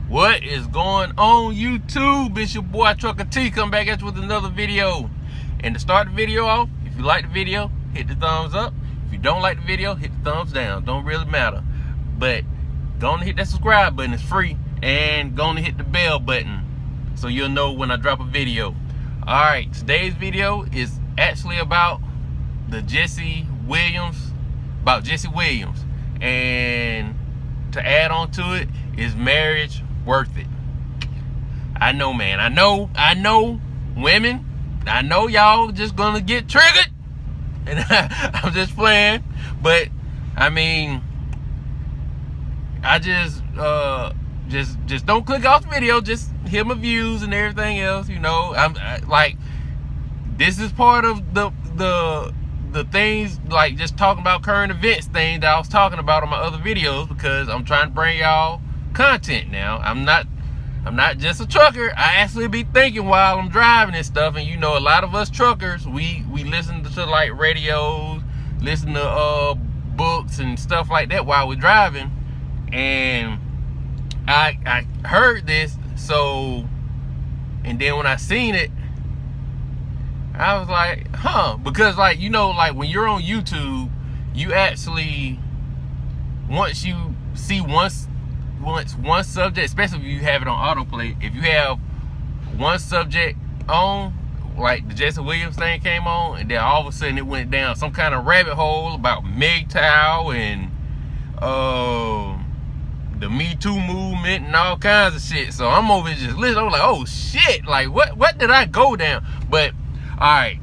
What is going on, YouTube? It's your boy Trucker T, come back at you with another video. And to start the video off, if you like the video, hit the thumbs up. If you don't like the video, hit the thumbs down. Don't really matter. But go on and hit that subscribe button, it's free. And go on and hit the bell button so you'll know when I drop a video. Alright, today's video is actually about Jesse Williams. And to add on to it, is marriage worth it? I know, man. I know women. I know y'all just gonna get triggered. And I'm just playing. But I mean, I just don't click off the video. Just hear my views and everything else. You know, like, this is part of the things, like just talking about current events things that I was talking about on my other videos, because I'm trying to bring y'all content now. I'm not just a trucker. I actually be thinking while I'm driving and stuff. And you know, a lot of us truckers, we listen to like radios, listen to books and stuff like that while we're driving. And I heard this, so, and then when I seen it, I was like, huh, because, like, you know, like when you're on YouTube, you actually, once you see one subject, especially if you have it on autoplay, if you have one subject on, like the Jesse Williams thing came on, and then all of a sudden it went down some kind of rabbit hole about MGTOW and the Me Too movement and all kinds of shit. So I'm over here just listening. I'm like, oh shit, like what did I go down? But alright,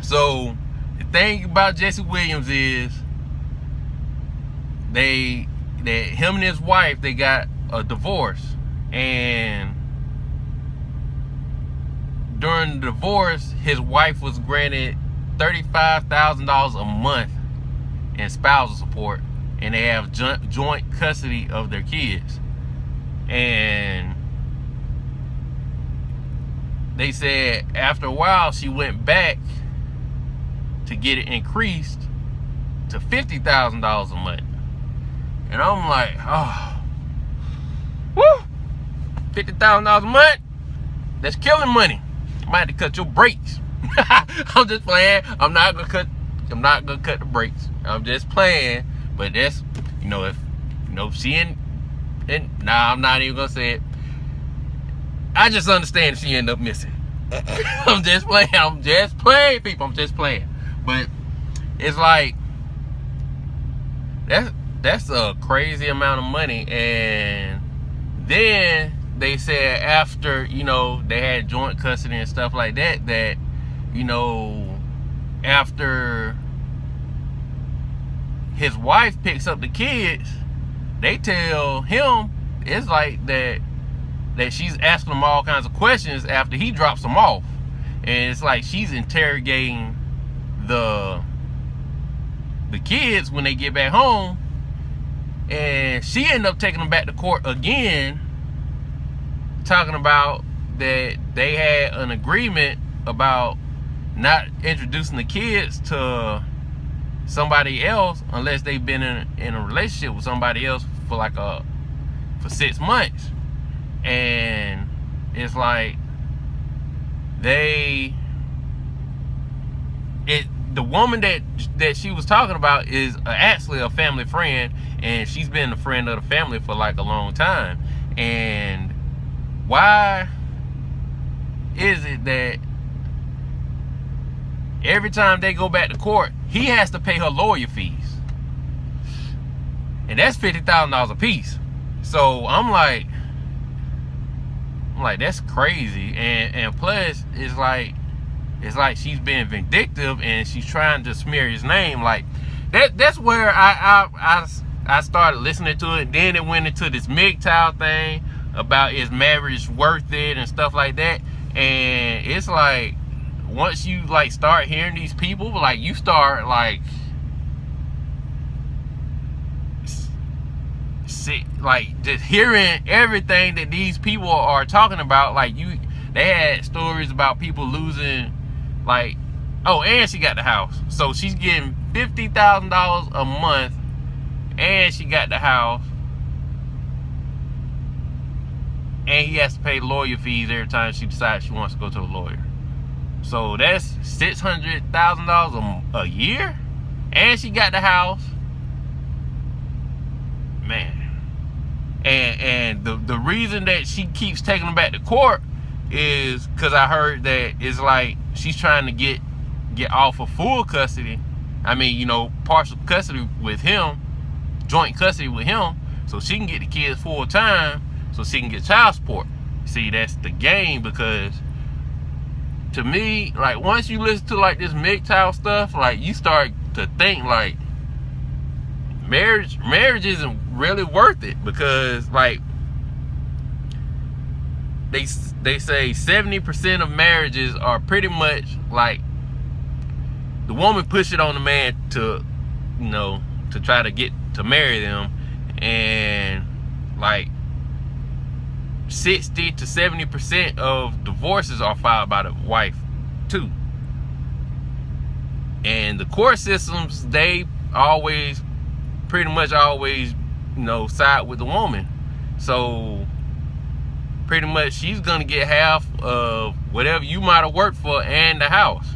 so the thing about Jesse Williams is him and his wife, they got a divorce, and during the divorce, his wife was granted $35,000 a month in spousal support, and they have joint custody of their kids. And they said after a while she went back to get it increased to $50,000 a month. And I'm like, oh, woo, $50,000 a month? That's killing money. You might have to cut your brakes. I'm just playing. I'm not gonna cut the brakes. I'm just playing. But that's, you know, if you know she and nah, I'm not even gonna say it. I just understand if she end up missing. I'm just playing, people. I'm just playing. But it's like, that's a crazy amount of money. And then they said after, you know, they had joint custody and stuff like that, that, you know, after his wife picks up the kids, they tell him it's like that she's asking him all kinds of questions after he drops them off. And it's like she's interrogating the kids when they get back home. And she ended up taking them back to court again, talking about that they had an agreement about not introducing the kids to somebody else unless they've been in a relationship with somebody else for like for 6 months. And it's like the woman that she was talking about is actually a family friend, and she's been a friend of the family for like a long time. And why is it that every time they go back to court, he has to pay her lawyer fees? And that's $50,000 a piece. So I'm like, that's crazy. And plus, it's like she's being vindictive and she's trying to smear his name. Like that's where I started listening to it. Then it went into this MGTOW thing about is marriage worth it and stuff like that. And it's like, once you like start hearing these people, like you start like just hearing everything that these people are talking about. Like they had stories about people losing, like, oh, and she got the house, so she's getting $50,000 a month, and she got the house. and he has to pay lawyer fees every time she decides she wants to go to a lawyer. So that's $600,000 a year, and she got the house, man. And the reason that she keeps taking him back to court is because I heard that it's like she's trying to get off of full custody. I mean, you know, partial custody with him, joint custody with him, so she can get the kids full time, so she can get child support. See, that's the game, because to me, like, once you listen to like this MGTOW stuff, like, you start to think like marriage isn't really worth it, because like they say 70% of marriages are pretty much like the woman push it on the man to, you know, to try to get to marry them, and like 60 to 70% of divorces are filed by the wife too. And the court systems, they pretty much always, you know, side with the woman. So pretty much she's gonna get half of whatever you might have worked for and the house.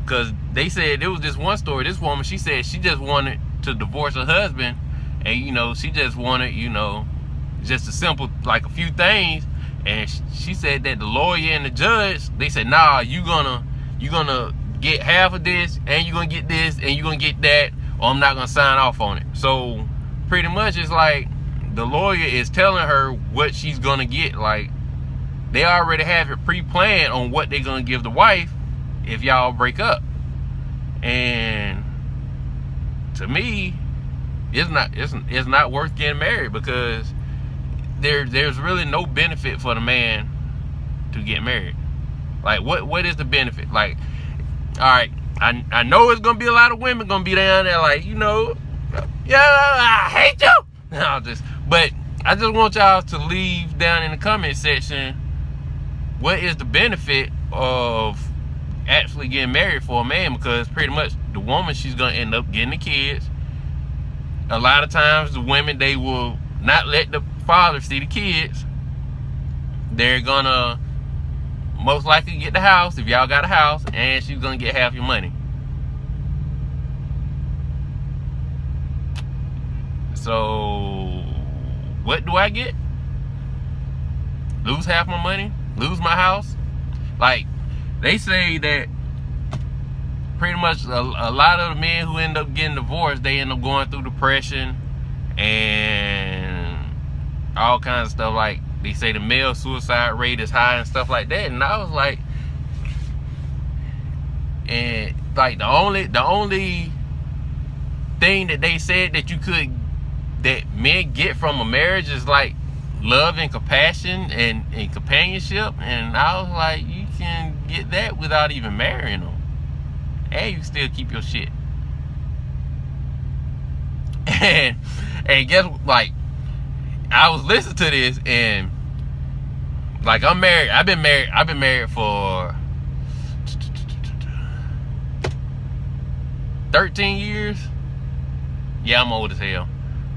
Because they said, there was this one story, this woman, she said she just wanted to divorce her husband, and, you know, she just wanted, you know, just a simple, like, a few things. And she said that the lawyer and the judge, they said, nah, you gonna get half of this, and you're gonna get this, and you're gonna get that, or I'm not gonna sign off on it. So pretty much it's like the lawyer is telling her what she's gonna get. Like, they already have it pre-planned on what they're gonna give the wife if y'all break up. And to me, it's not worth getting married, because there's really no benefit for the man to get married. Like, what is the benefit? Like, all right, I know it's gonna be a lot of women gonna be down there like, you know, yeah, I hate you. But I just want y'all to leave down in the comment section, what is the benefit of actually getting married for a man? Because pretty much the woman, she's gonna end up getting the kids. A lot of times the women, they will not let the father see the kids. They're gonna most likely get the house if y'all got a house, and she's gonna get half your money. So what do I get? Lose half my money? Lose my house? Like, they say that pretty much a lot of the men who end up getting divorced, they end up going through depression and all kinds of stuff. Like, they say the male suicide rate is high and stuff like that. And I was like, and like the only thing that they said that men get from a marriage is like love and compassion and companionship. And I was like, you can get that without even marrying them, and you can still keep your shit. And guess, like, I was listening to this, and like, I'm married. I've been married for 13 years. Yeah, I'm old as hell.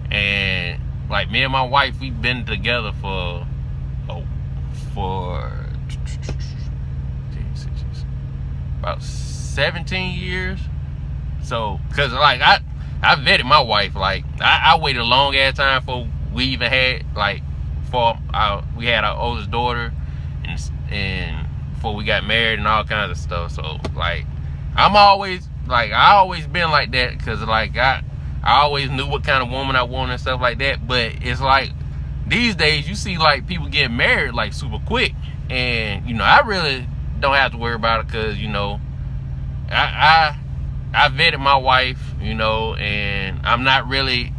And like, me and my wife, we've been together for about 17 years. So, cause like I vetted my wife. Like, I waited a long ass time before we even had, like, we had our oldest daughter, and before we got married and all kinds of stuff. So like, I always been like that, cause like I always knew what kind of woman I wanted and stuff like that. But it's like, these days you see like people get married like super quick, and, you know, I really don't have to worry about it, cause, you know, I vetted my wife, you know, and I'm not really,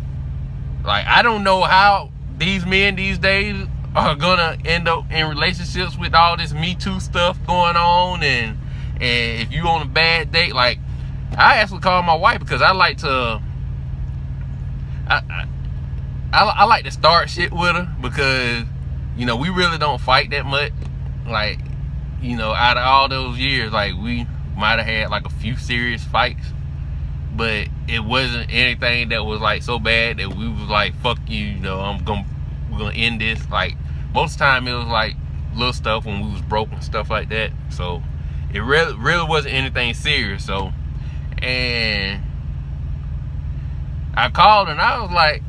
like, I don't know how these men these days are gonna end up in relationships with all this Me Too stuff going on. And if you on a bad date, like, I actually call my wife, because I like to I like to start shit with her, because, you know, we really don't fight that much. Like, you know, out of all those years, like, we might have had like a few serious fights, but it wasn't anything that was like so bad that we was like, fuck you, you know, we're gonna end this. Like, most of the time it was like little stuff when we was broke and stuff like that. So it really wasn't anything serious. So, and I called and I was like,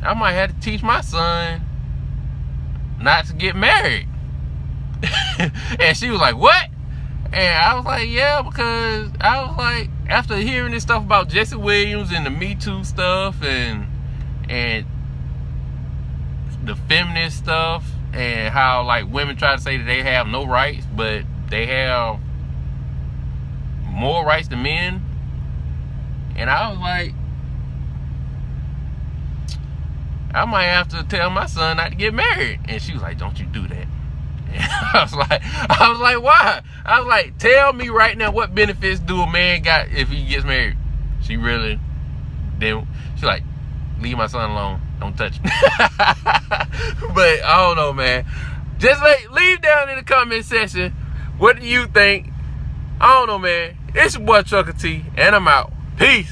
I might have to teach my son not to get married. And she was like, what? And I was like, yeah, because I was like, after hearing this stuff about Jesse Williams and the Me Too stuff and the feminist stuff and how like women try to say that they have no rights, but they have more rights than men. And I was like, I might have to tell my son not to get married. And she was like, don't you do that. And I was like, why? I was like, tell me right now, what benefits do a man got if he gets married? She really didn't. She's like, leave my son alone. Don't touch me. But I don't know, man. Just leave down in the comment section. What do you think? I don't know, man. It's your boy Trucker T, and I'm out. Peace.